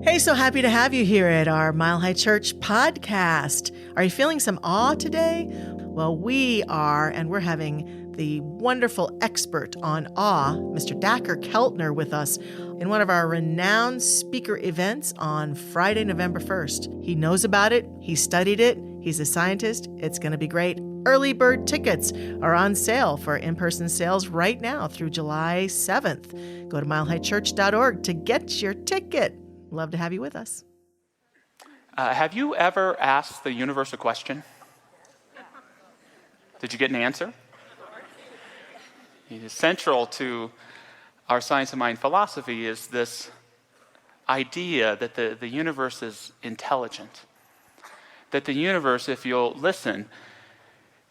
Hey, so happy to have you here at our Mile High Church podcast. Are you feeling some awe today? Well, we are, and we're having the wonderful expert on awe, Mr. Dacher Keltner, with us in one of our renowned speaker events on Friday, November 1st. He knows about it. He studied it. He's a scientist. It's going to be great. Early bird tickets are on sale for in-person sales right now through July 7th. Go to milehighchurch.org to get your ticket. Love to have you with us. Have you ever asked the universe a question? Did you get an answer? It is central to our science of mind philosophy is this idea that the universe is intelligent. That the universe, if you'll listen,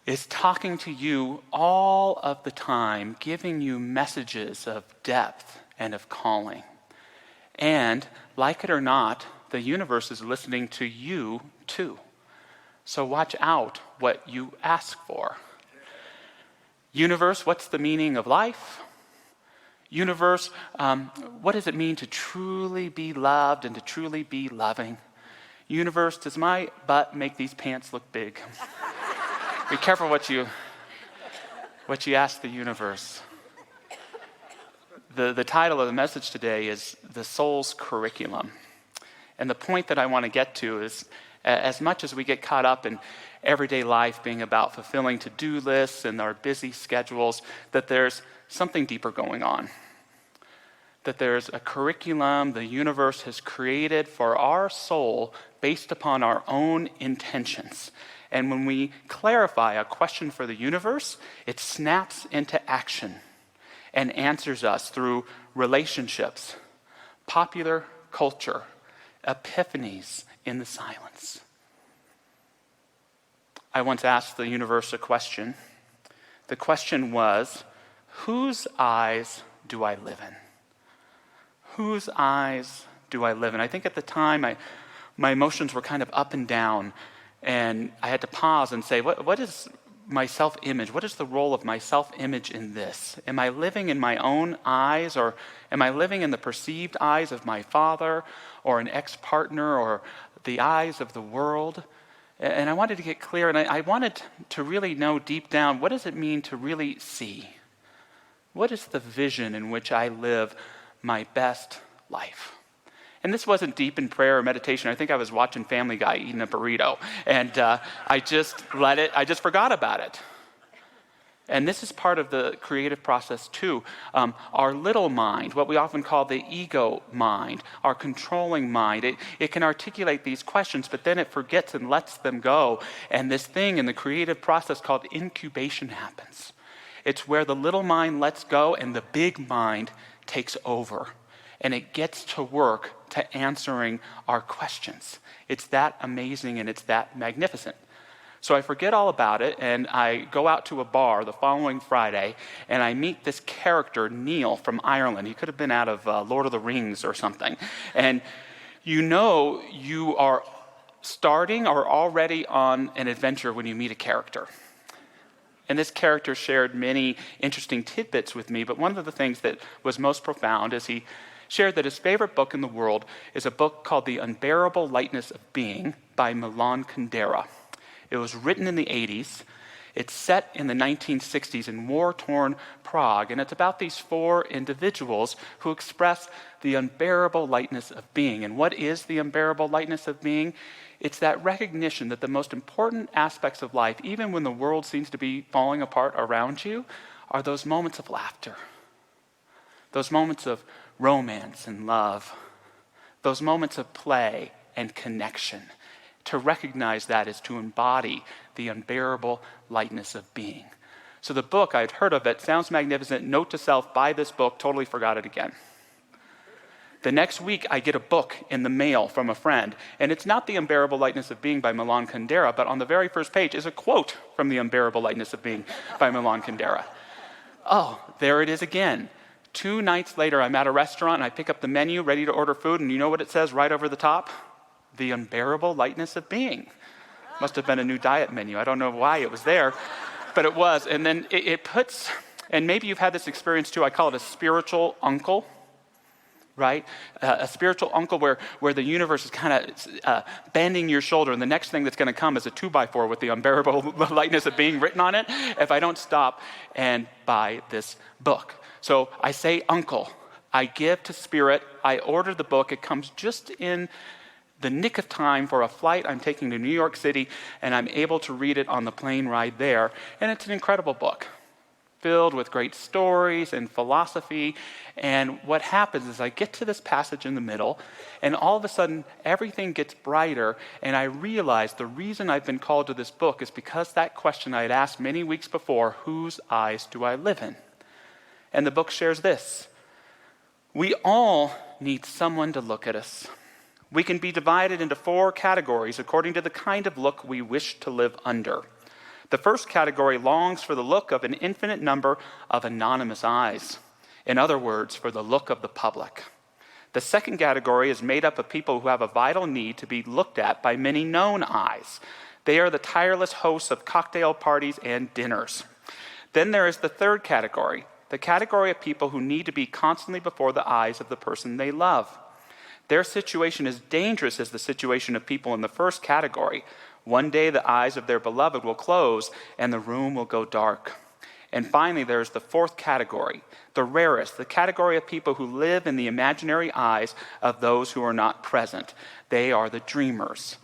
is talking to you all of the time, giving you messages of depth and of calling. And, like it or not, the universe is listening to you too. So watch out what you ask for. Universe, what's the meaning of life? Universe, what does it mean to truly be loved and to truly be loving? Universe, does my butt make these pants look big? Be careful what you ask the universe. The title of the message today is The Soul's Curriculum. And the point that I want to get to is, as much as we get caught up in everyday life being about fulfilling to-do lists and our busy schedules, that there's something deeper going on. That there's a curriculum the universe has created for our soul based upon our own intentions. And when we clarify a question for the universe, it snaps into action and answers us through relationships, popular culture, epiphanies in the silence. I once asked the universe a question. The question was, whose eyes do I live in? Whose eyes do I live in? I think at the time my emotions were kind of up and down, and I had to pause and say, what is my self-image? What is the role of my self-image in this? Am I living in my own eyes, or am I living in the perceived eyes of my father or an ex-partner or the eyes of the world? And I wanted to get clear, and I wanted to really know deep down, what does it mean to really see? What is the vision in which I live my best life? And this wasn't deep in prayer or meditation. I think I was watching Family Guy eating a burrito, and I just forgot about it. And this is part of the creative process too. Our little mind, what we often call the ego mind, our controlling mind, it can articulate these questions, but then it forgets and lets them go. And this thing in the creative process called incubation happens. It's where the little mind lets go and the big mind takes over. And it gets to work to answering our questions. It's that amazing and it's that magnificent. So I forget all about it, and I go out to a bar the following Friday, and I meet this character, Neil, from Ireland. He could have been out of Lord of the Rings or something. And you know you are starting or already on an adventure when you meet a character. And this character shared many interesting tidbits with me, but one of the things that was most profound is he shared that his favorite book in the world is a book called The Unbearable Lightness of Being by Milan Kundera. It was written in the 80s. It's set in the 1960s in war-torn Prague, and it's about these four individuals who express the unbearable lightness of being. And what is the unbearable lightness of being? It's that recognition that the most important aspects of life, even when the world seems to be falling apart around you, are those moments of laughter, those moments of romance and love, those moments of play and connection. To recognize that is to embody the unbearable lightness of being. So the book, I'd heard of it, sounds magnificent, note to self, buy this book, totally forgot it again. The next week, I get a book in the mail from a friend, and it's not The Unbearable Lightness of Being by Milan Kundera, but on the very first page is a quote from The Unbearable Lightness of Being by Milan Kundera. Oh, there it is again. 2 nights later, I'm at a restaurant, and I pick up the menu, ready to order food, and you know what it says right over the top? The Unbearable Lightness of Being. Must have been a new diet menu. I don't know why it was there, but it was. And then it puts, and maybe you've had this experience too, I call it a spiritual uncle. right? A spiritual uncle where the universe is kind of bending your shoulder, and the next thing that's going to come is a 2x4 with the unbearable lightness of being written on it if I don't stop and buy this book. So I say uncle. I give to Spirit. I order the book. It comes just in the nick of time for a flight I'm taking to New York City, and I'm able to read it on the plane ride there. And it's an incredible book, filled with great stories and philosophy. And what happens is I get to this passage in the middle, and all of a sudden, everything gets brighter, and I realize the reason I've been called to this book is because that question I had asked many weeks before, whose eyes do I live in? And the book shares this: we all need someone to look at us. We can be divided into 4 categories according to the kind of look we wish to live under. The first category longs for the look of an infinite number of anonymous eyes. In other words, for the look of the public. The second category is made up of people who have a vital need to be looked at by many known eyes. They are the tireless hosts of cocktail parties and dinners. Then there is the third category, the category of people who need to be constantly before the eyes of the person they love. Their situation is dangerous as the situation of people in the first category. One day the eyes of their beloved will close and the room will go dark. And finally, there's the fourth category, the rarest, the category of people who live in the imaginary eyes of those who are not present. They are the dreamers.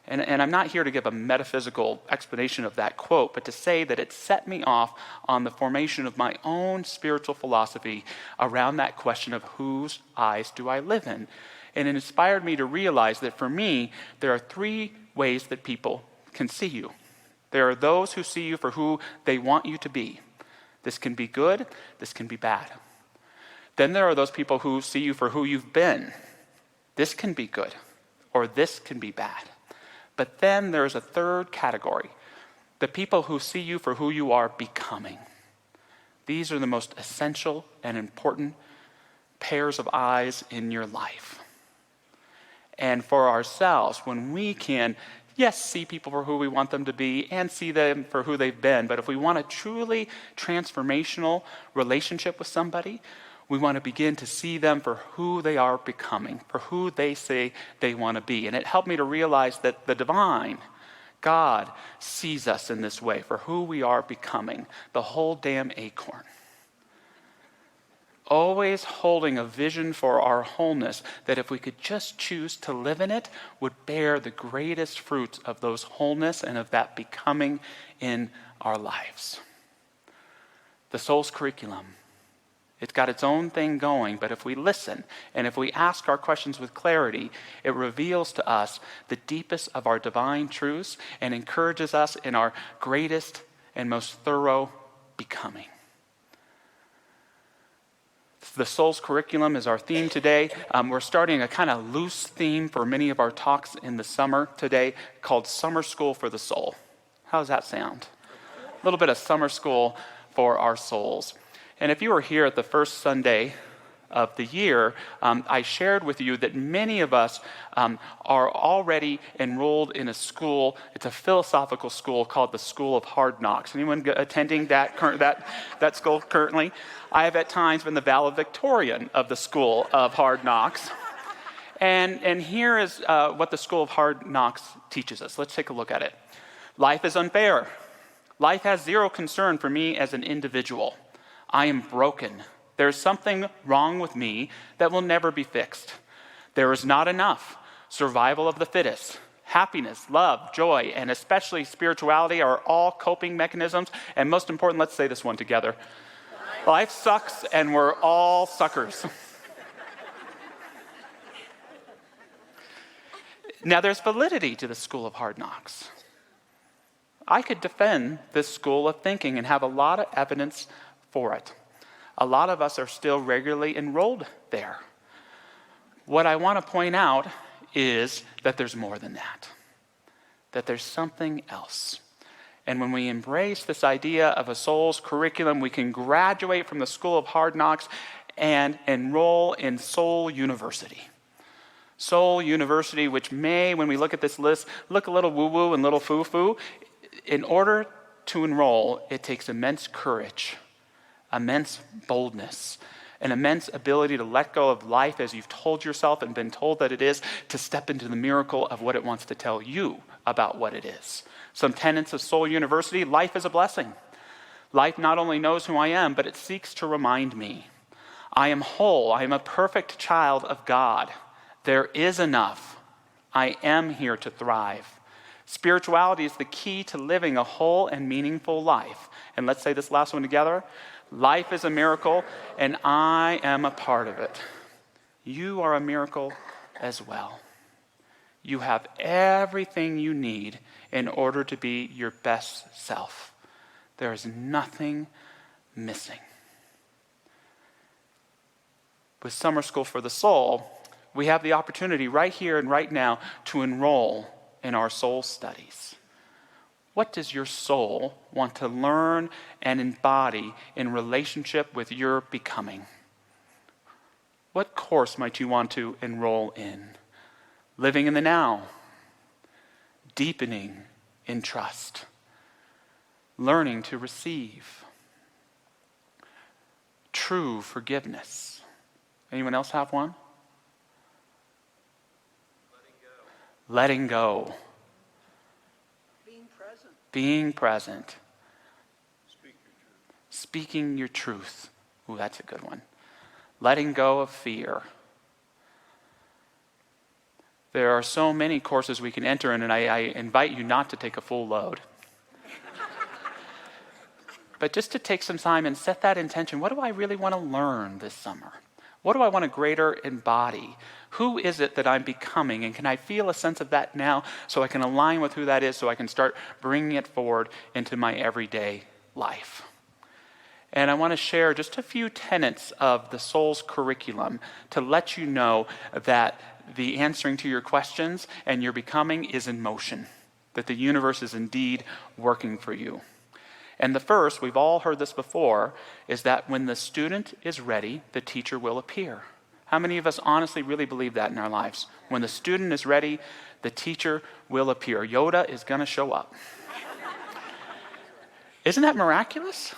And I'm not here to give a metaphysical explanation of that quote, but to say that it set me off on the formation of my own spiritual philosophy around that question of whose eyes do I live in? And it inspired me to realize that for me, there are 3 ways that people can see you. There are those who see you for who they want you to be. This can be good, this can be bad. Then there are those people who see you for who you've been. This can be good, or this can be bad. But then there's a third category, the people who see you for who you are becoming. These are the most essential and important pairs of eyes in your life. And for ourselves, when we can, yes, see people for who we want them to be and see them for who they've been, but if we want a truly transformational relationship with somebody, we want to begin to see them for who they are becoming, for who they say they want to be. And it helped me to realize that the divine, God, sees us in this way, for who we are becoming, the whole damn acorn. Always holding a vision for our wholeness that if we could just choose to live in it, would bear the greatest fruits of those wholeness and of that becoming in our lives. The soul's curriculum. It's got its own thing going, but if we listen and if we ask our questions with clarity, it reveals to us the deepest of our divine truths and encourages us in our greatest and most thorough becoming. The soul's curriculum is our theme today. We're starting a kind of loose theme for many of our talks in the summer today called Summer School for the Soul. How does that sound? A little bit of summer school for our souls. And if you were here at the first Sunday of the year, I shared with you that many of us are already enrolled in a school. It's a philosophical school called the School of Hard Knocks. Anyone attending that school currently? I have at times been the valedictorian of the School of Hard Knocks. And here is what the School of Hard Knocks teaches us. Let's take a look at it. Life is unfair. Life has zero concern for me as an individual. I am broken. There is something wrong with me that will never be fixed. There is not enough. Survival of the fittest. Happiness, love, joy, and especially spirituality are all coping mechanisms. And most important, let's say this one together. Life sucks and we're all suckers. Now there's validity to the School of Hard Knocks. I could defend this school of thinking and have a lot of evidence for it. A lot of us are still regularly enrolled there. What I want to point out is that there's more than that. That there's something else. And when we embrace this idea of a soul's curriculum, we can graduate from the School of Hard Knocks and enroll in Soul University. Soul University, which may, when we look at this list, look a little woo-woo and little foo-foo. In order to enroll, it takes immense courage, immense boldness, an immense ability to let go of life as you've told yourself and been told that it is, to step into the miracle of what it wants to tell you about what it is. Some tenets of Soul University: life is a blessing. Life not only knows who I am, but it seeks to remind me. I am whole. I am a perfect child of God. There is enough. I am here to thrive. Spirituality is the key to living a whole and meaningful life. And let's say this last one together. Life is a miracle, and I am a part of it. You are a miracle as well. You have everything you need in order to be your best self. There is nothing missing. With Summer School for the Soul, we have the opportunity right here and right now to enroll in our soul studies. What does your soul want to learn and embody in relationship with your becoming? What course might you want to enroll in? Living in the now, deepening in trust, learning to receive, true forgiveness. Anyone else have one? Letting go. Being present. Speaking your truth. Ooh, that's a good one. Letting go of fear. There are so many courses we can enter in, and I invite you not to take a full load. But just to take some time and set that intention. What do I really want to learn this summer? What do I want to greater embody? Who is it that I'm becoming? And can I feel a sense of that now so I can align with who that is, so I can start bringing it forward into my everyday life? And I want to share just a few tenets of the Soul's curriculum to let you know that the answering to your questions and your becoming is in motion, that the universe is indeed working for you. And the first, we've all heard this before, is that when the student is ready, the teacher will appear. How many of us honestly really believe that in our lives? When the student is ready, the teacher will appear. Yoda is going to show up. Isn't that miraculous?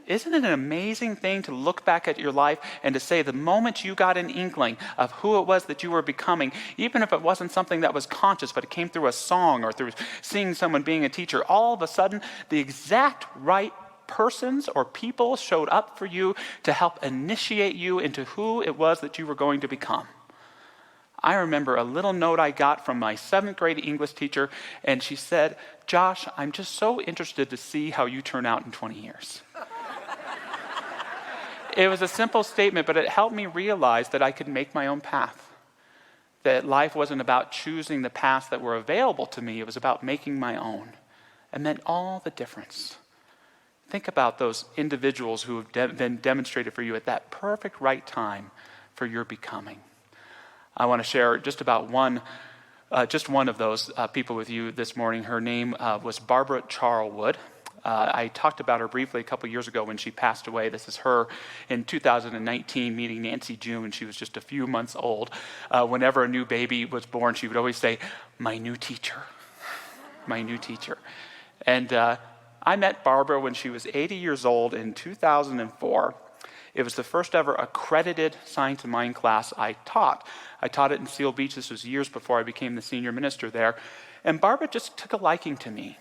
Isn't it an amazing thing to look back at your life and to say the moment you got an inkling of who it was that you were becoming, even if it wasn't something that was conscious, but it came through a song or through seeing someone being a teacher, all of a sudden the exact right persons or people showed up for you to help initiate you into who it was that you were going to become. I remember a little note I got from my 7th grade English teacher, and she said, "Josh, I'm just so interested to see how you turn out in 20 years." It was a simple statement, but it helped me realize that I could make my own path. That life wasn't about choosing the paths that were available to me. It was about making my own. It meant all the difference. Think about those individuals who have been demonstrated for you at that perfect right time for your becoming. I want to share just one of those people with you this morning. Her name was Barbara Charlwood. I talked about her briefly a couple years ago when she passed away. This is her in 2019 meeting Nancy June. She was just a few months old. Whenever a new baby was born, she would always say, "My new teacher, my new teacher." And I met Barbara when she was 80 years old in 2004. It was the first ever accredited Science of Mind class I taught. I taught it in Seal Beach. This was years before I became the senior minister there. And Barbara just took a liking to me.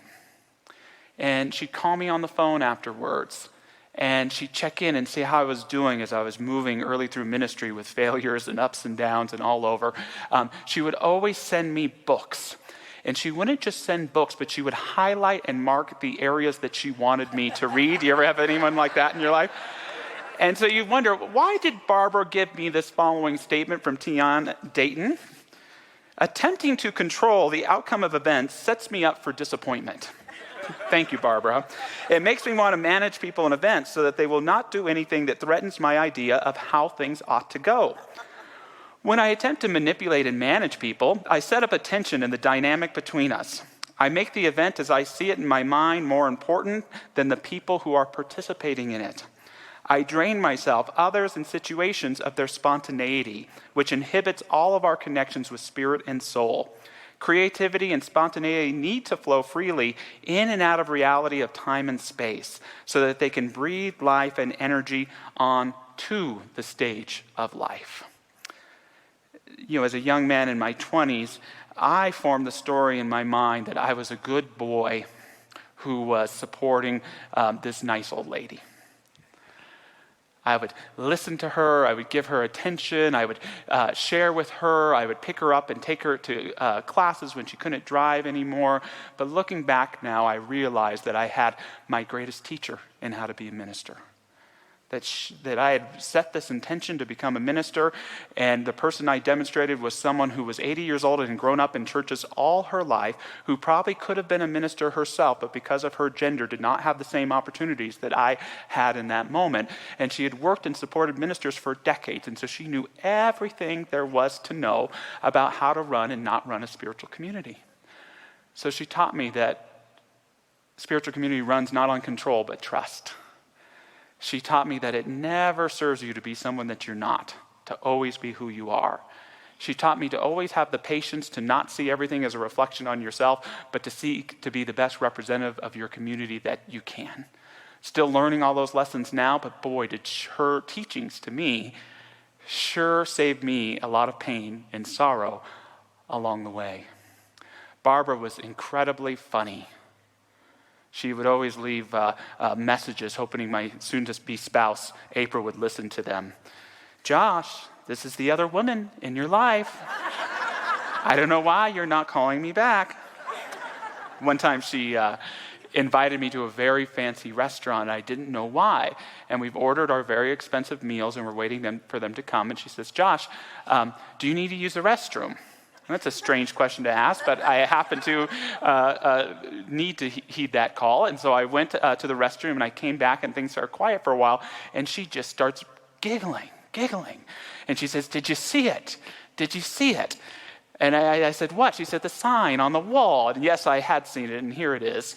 And she'd call me on the phone afterwards, and she'd check in and see how I was doing as I was moving early through ministry with failures and ups and downs and all over. She would always send me books. And she wouldn't just send books, but she would highlight and mark the areas that she wanted me to read. Do you ever have anyone like that in your life? And so you wonder, why did Barbara give me this following statement from Tian Dayton? "Attempting to control the outcome of events sets me up for disappointment." Thank you, Barbara. "It makes me want to manage people and events so that they will not do anything that threatens my idea of how things ought to go. When I attempt to manipulate and manage people, I set up a tension in the dynamic between us. I make the event as I see it in my mind more important than the people who are participating in it. I drain myself, others, and situations of their spontaneity, which inhibits all of our connections with spirit and soul. Creativity and spontaneity need to flow freely in and out of reality of time and space so that they can breathe life and energy on to the stage of life. As a young man in my 20s, I formed the story in my mind that I was a good boy who was supporting this nice old lady. I would listen to her, I would give her attention, I would share with her, I would pick her up and take her to classes when she couldn't drive anymore. But looking back now, I realized that I had my greatest teacher in how to be a minister. That I had set this intention to become a minister, and the person I demonstrated was someone who was 80 years old and grown up in churches all her life, who probably could have been a minister herself, but because of her gender did not have the same opportunities that I had in that moment. And she had worked and supported ministers for decades, and so she knew everything there was to know about how to run and not run a spiritual community. So she taught me that spiritual community runs not on control, but trust. She taught me that it never serves you to be someone that you're not, to always be who you are. She taught me to always have the patience to not see everything as a reflection on yourself, but to seek to be the best representative of your community that you can. Still learning all those lessons now, but boy, did her teachings to me sure saved me a lot of pain and sorrow along the way. Barbara was incredibly funny. She would always leave messages hoping my soon-to-be spouse, April, would listen to them. Josh, this is the other woman in your life. I don't know why you're not calling me back. One time she invited me to a very fancy restaurant. I didn't know why. And we've ordered our very expensive meals and we're waiting for them to come. And she says, Josh, do you need to use the restroom? That's a strange question to ask, but I happen to need to heed that call. And so I went to the restroom and I came back and things are quiet for a while. And she just starts giggling. And she says, did you see it? Did you see it? And I said, what? She said, the sign on the wall. And yes, I had seen it, and here it is.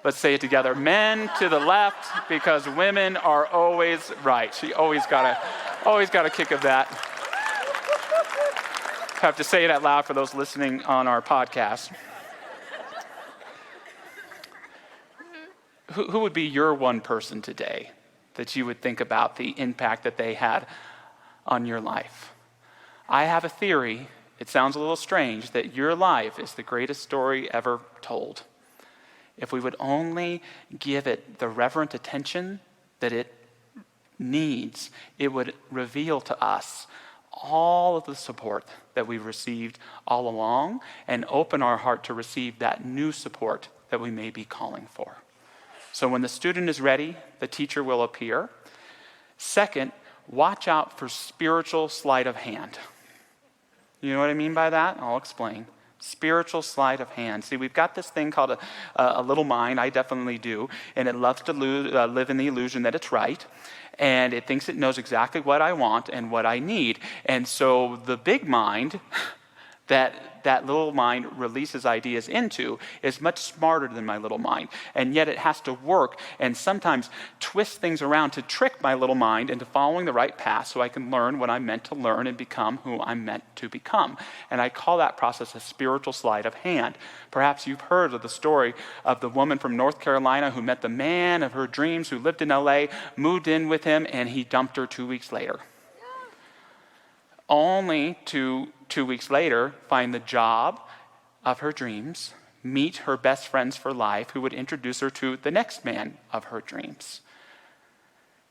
Let's say it together. Men to the left, because women are always right. She always got a kick of that. I have to say it out loud for those listening on our podcast. Who would be your one person today that you would think about the impact that they had on your life? I have a theory, it sounds a little strange, that your life is the greatest story ever told. If we would only give it the reverent attention that it needs, it would reveal to us all of the support that we've received all along and open our heart to receive that new support that we may be calling for. So when the student is ready, the teacher will appear. Second, watch out for spiritual sleight of hand. You know what I mean by that? I'll explain. Spiritual sleight of hand. See, we've got this thing called a little mind. I definitely do. And it loves to live in the illusion that it's right. And it thinks it knows exactly what I want and what I need. And so the big mind that little mind releases ideas into is much smarter than my little mind. And yet it has to work and sometimes twist things around to trick my little mind into following the right path so I can learn what I'm meant to learn and become who I'm meant to become. And I call that process a spiritual sleight of hand. Perhaps you've heard of the story of the woman from North Carolina who met the man of her dreams, who lived in LA, moved in with him, and he dumped her 2 weeks later. Only to 2 weeks later find the job of her dreams, meet her best friends for life who would introduce her to the next man of her dreams.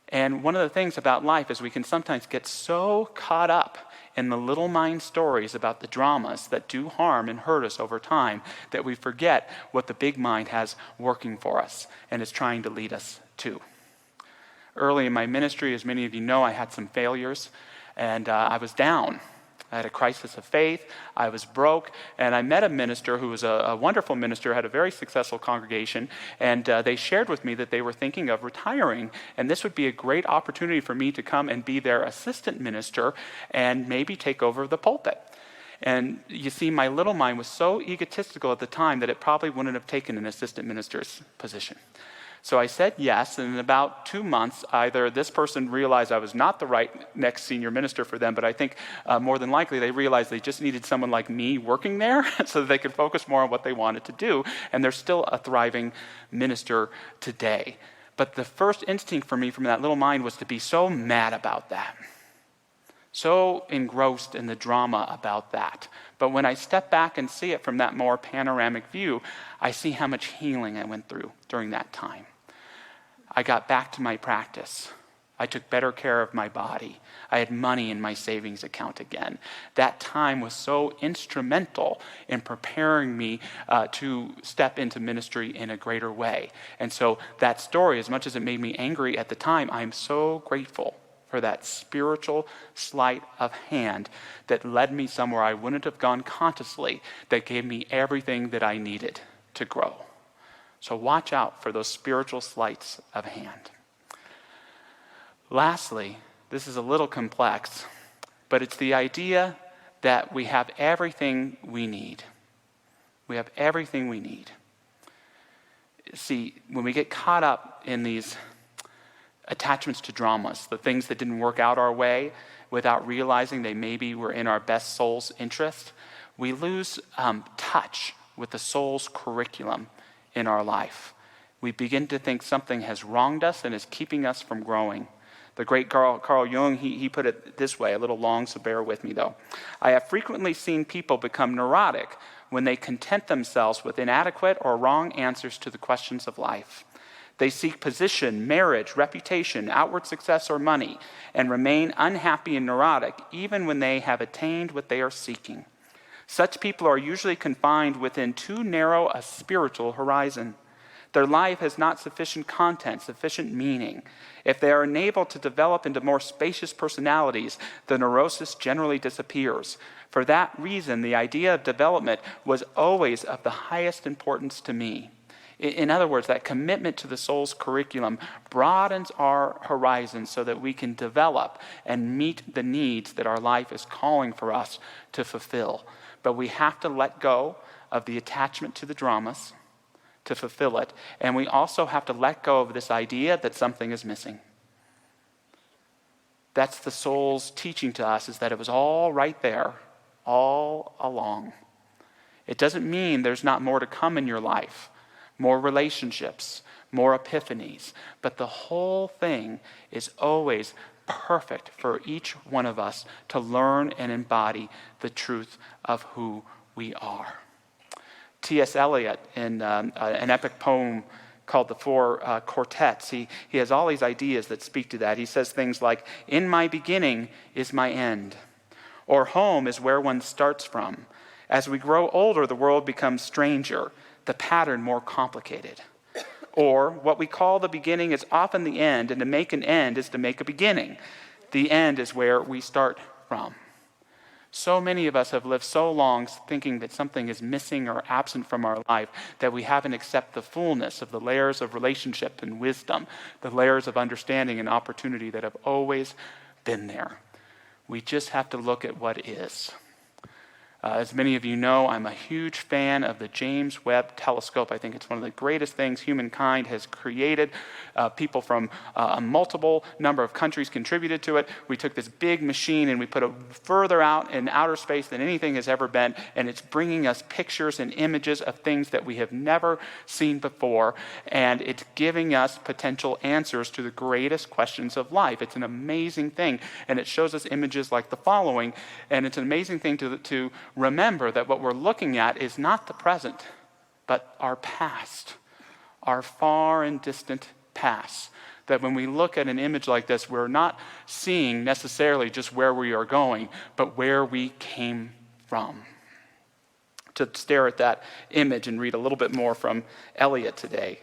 And one of the things about life is we can sometimes get so caught up in the little mind stories about the dramas that do harm and hurt us over time that we forget what the big mind has working for us and is trying to lead us to. Early in my ministry, as many of you know, I had some failures. And I was down. I had a crisis of faith. I was broke. And I met a minister who was a wonderful minister, had a very successful congregation. And they shared with me that they were thinking of retiring. And this would be a great opportunity for me to come and be their assistant minister and maybe take over the pulpit. And you see, my little mind was so egotistical at the time that it probably wouldn't have taken an assistant minister's position. So I said yes, and in about 2 months, either this person realized I was not the right next senior minister for them, but I think more than likely they realized they just needed someone like me working there so that they could focus more on what they wanted to do, and they're still a thriving minister today. But the first instinct for me from that little mind was to be so mad about that, so engrossed in the drama about that. But when I step back and see it from that more panoramic view, I see how much healing I went through during that time. I got back to my practice. I took better care of my body. I had money in my savings account again. That time was so instrumental in preparing me to step into ministry in a greater way. And so that story, as much as it made me angry at the time, I'm so grateful for that spiritual sleight of hand that led me somewhere I wouldn't have gone consciously, that gave me everything that I needed to grow. So watch out for those spiritual sleights of hand. Lastly, this is a little complex, but it's the idea that we have everything we need. We have everything we need. See, when we get caught up in these attachments to dramas, the things that didn't work out our way, without realizing they maybe were in our best soul's interest, we lose touch with the soul's curriculum in our life. We begin to think something has wronged us and is keeping us from growing. The great Carl Jung, he put it this way, a little long, so bear with me though. I have frequently seen people become neurotic when they content themselves with inadequate or wrong answers to the questions of life. They seek position, marriage, reputation, outward success, or money, and remain unhappy and neurotic even when they have attained what they are seeking. Such people are usually confined within too narrow a spiritual horizon. Their life has not sufficient content, sufficient meaning. If they are unable to develop into more spacious personalities, the neurosis generally disappears. For that reason, the idea of development was always of the highest importance to me. In other words, that commitment to the soul's curriculum broadens our horizons so that we can develop and meet the needs that our life is calling for us to fulfill. But we have to let go of the attachment to the dramas to fulfill it. And we also have to let go of this idea that something is missing. That's the soul's teaching to us, is that it was all right there, all along. It doesn't mean there's not more to come in your life, more relationships, more epiphanies, but the whole thing is always perfect for each one of us to learn and embody the truth of who we are. T.S. Eliot, in an epic poem called The Four Quartets, he has all these ideas that speak to that. He says things like, "In my beginning is my end," or "Home is where one starts from. As we grow older, the world becomes stranger, the pattern more complicated." Or, "What we call the beginning is often the end, and to make an end is to make a beginning. The end is where we start from." So many of us have lived so long thinking that something is missing or absent from our life that we haven't accepted the fullness of the layers of relationship and wisdom, the layers of understanding and opportunity that have always been there. We just have to look at what is. As many of you know, I'm a huge fan of the James Webb Telescope. I think it's one of the greatest things humankind has created. People from a multiple number of countries contributed to it. We took this big machine and we put it further out in outer space than anything has ever been, and it's bringing us pictures and images of things that we have never seen before, and it's giving us potential answers to the greatest questions of life. It's an amazing thing, and it shows us images like the following, and it's an amazing thing to remember that what we're looking at is not the present, but our past, our far and distant past. That when we look at an image like this, we're not seeing necessarily just where we are going, but where we came from. To stare at that image and read a little bit more from Eliot today.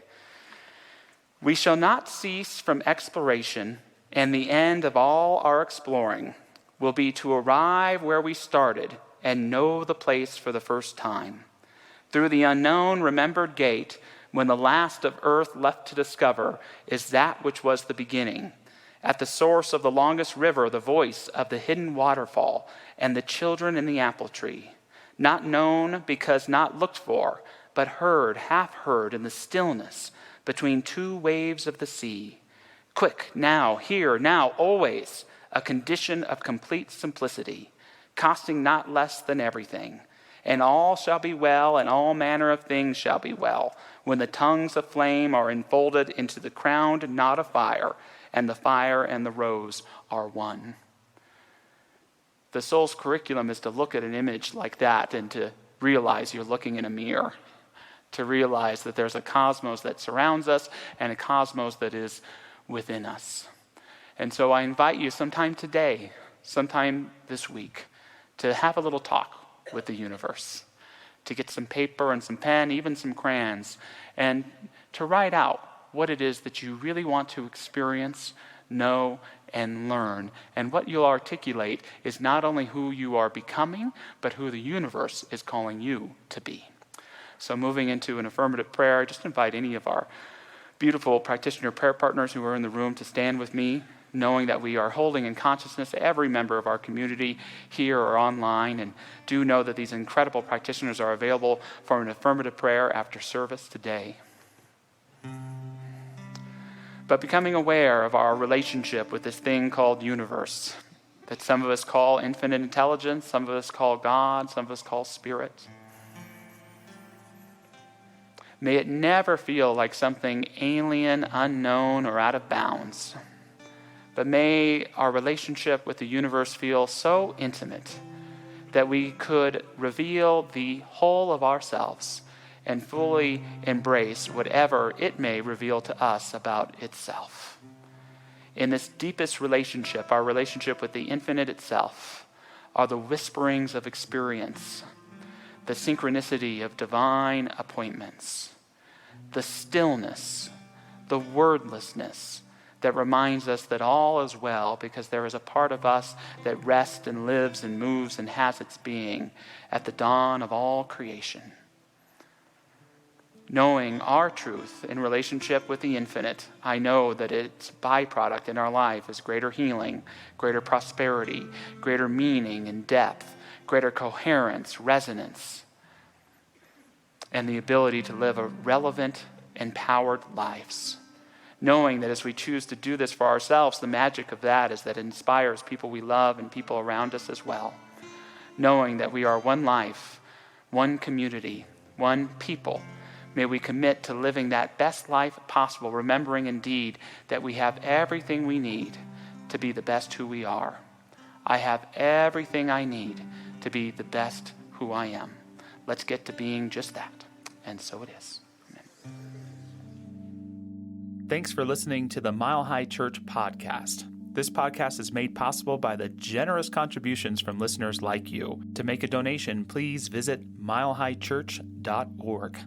"We shall not cease from exploration, and the end of all our exploring will be to arrive where we started and know the place for the first time. Through the unknown remembered gate, when the last of earth left to discover is that which was the beginning. At the source of the longest river, the voice of the hidden waterfall, and the children in the apple tree. Not known because not looked for, but heard, half heard in the stillness between two waves of the sea. Quick, now, here, now, always, a condition of complete simplicity, costing not less than everything, And all shall be well, and all manner of things shall be well, when the tongues of flame are enfolded into the crowned knot of fire, and the fire and the rose are one. The soul's curriculum is to look at an image like that and to realize you're looking in a mirror, to realize that there's a cosmos that surrounds us and a cosmos that is within us. And so I invite you sometime today, sometime this week, to have a little talk with the universe, to get some paper and some pen, even some crayons, and to write out what it is that you really want to experience, know, and learn. And what you'll articulate is not only who you are becoming, but who the universe is calling you to be. So moving into an affirmative prayer, I just invite any of our beautiful practitioner prayer partners who are in the room to stand with me, knowing that we are holding in consciousness every member of our community here or online, and do know that these incredible practitioners are available for an affirmative prayer after service today. But becoming aware of our relationship with this thing called universe, that some of us call infinite intelligence, some of us call God, some of us call spirit. May it never feel like something alien, unknown, or out of bounds. But may our relationship with the universe feel so intimate that we could reveal the whole of ourselves and fully embrace whatever it may reveal to us about itself. In this deepest relationship, our relationship with the infinite itself, are the whisperings of experience, the synchronicity of divine appointments, the stillness, the wordlessness that reminds us that all is well because there is a part of us that rests and lives and moves and has its being at the dawn of all creation. Knowing our truth in relationship with the infinite, I know that its byproduct in our life is greater healing, greater prosperity, greater meaning and depth, greater coherence, resonance, and the ability to live a relevant, empowered lives. Knowing that as we choose to do this for ourselves, the magic of that is that it inspires people we love and people around us as well. Knowing that we are one life, one community, one people, may we commit to living that best life possible, remembering indeed that we have everything we need to be the best who we are. I have everything I need to be the best who I am. Let's get to being just that. And so it is. Thanks for listening to the Mile High Church podcast. This podcast is made possible by the generous contributions from listeners like you. To make a donation, please visit milehighchurch.org.